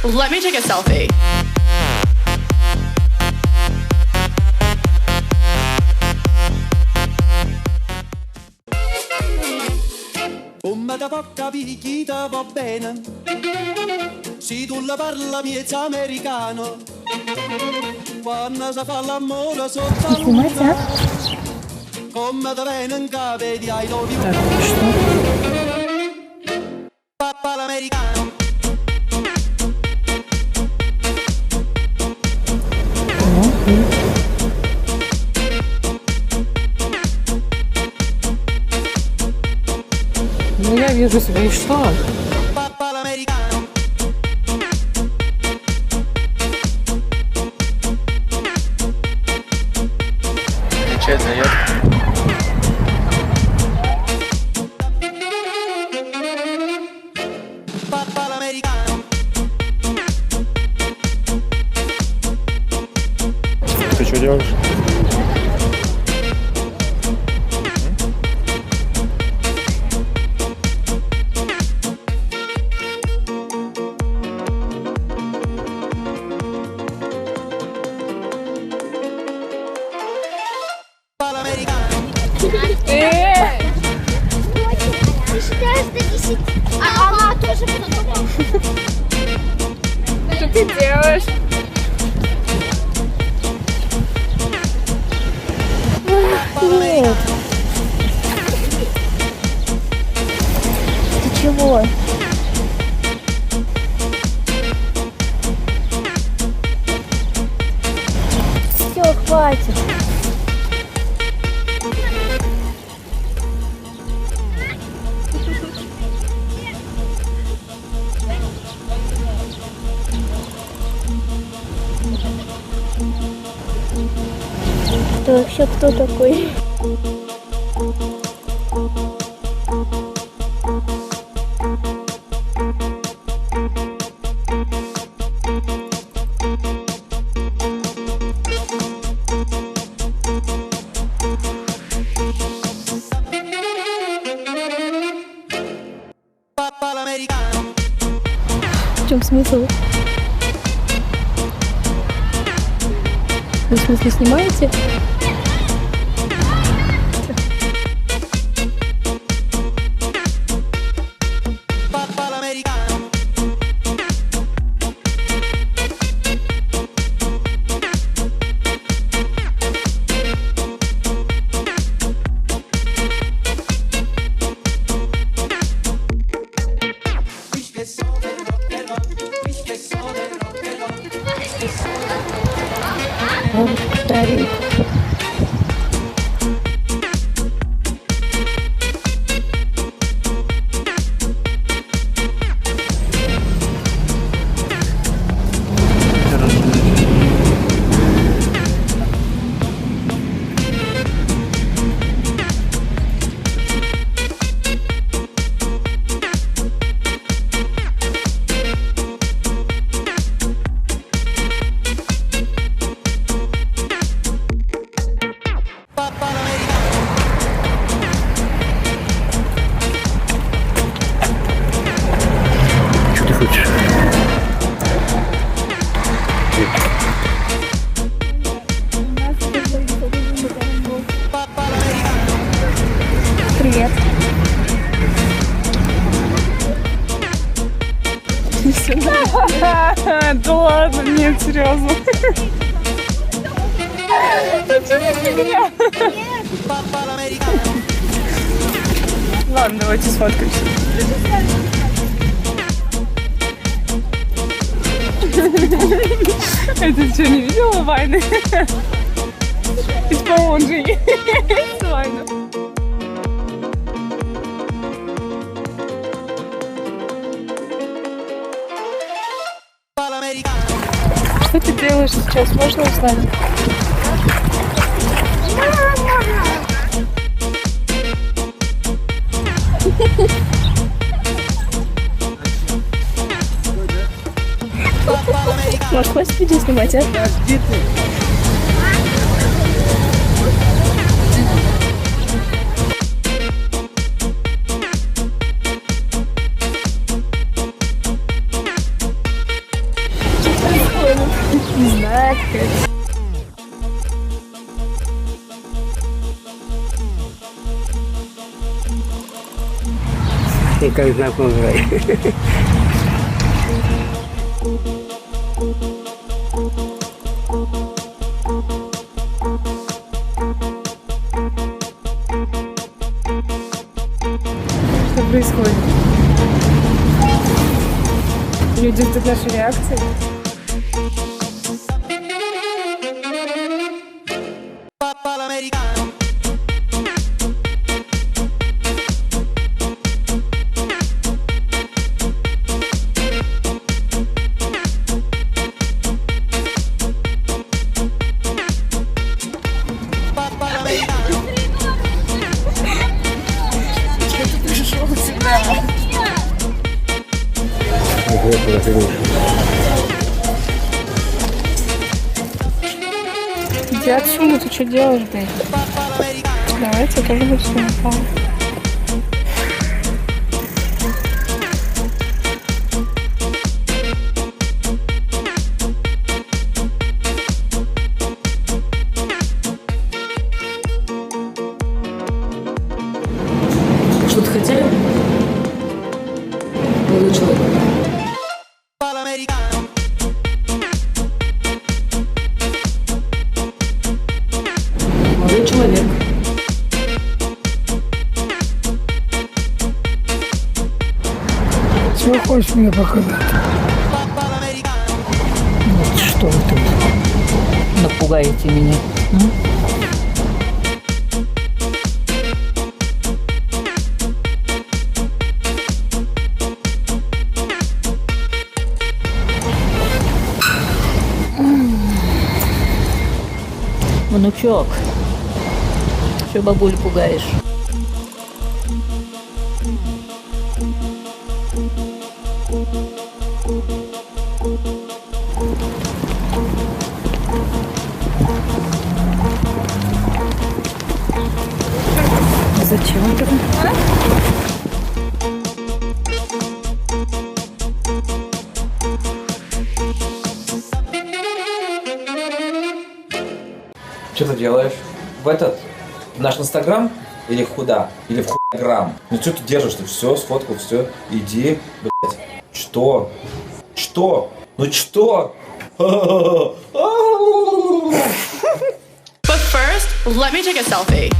Let me take a selfie. Come da può capire chi te va bene, se tu la parla miezza americano, quando si fa l'amore sotto la luna, come da viene in capo di I love you. Papà l'americano. Ну, я вижу себя, и что? Кричать дает. Ты что делаешь? Ты считаешь до 10? А она тоже потом. Что ты делаешь? Нет. Ты чего? Все, хватит. Это вообще кто такой? В чем смысл? Вы в смысле снимаете? Старик. Что ты хочешь? Привет. Да ладно, нет, серьезно. Почему меня? Ладно, давайте сфоткаемся. Это что, не видела Вайны? Ведь по-моему, он же есть Вайна. Что ты делаешь сейчас? Можно узнать? Может, хватит видео снимать, а? какает. И как знакомый. Что происходит? Люди ждут нашей реакции. Papà l'americano. Papà l'americano. Иди отсюда, ты что делаешь, блядь? Papà l'americano. Давайте, я тоже буду с вами пал. Что-то хотели? Молодой человек. Papà l'americano. Молодой человек. Чего хочешь мне показать? Papà l'americano. Вот что вы тут? Напугаете меня. Внучок, что бабулю пугаешь? Зачем это? Что ты делаешь? В наш инстаграм? Или куда? Или в хуйграм? Ну что ты держишь-то? Все, сфоткал, все. Иди, блядь. Что? Что? Ну что? But first, let me take a selfie.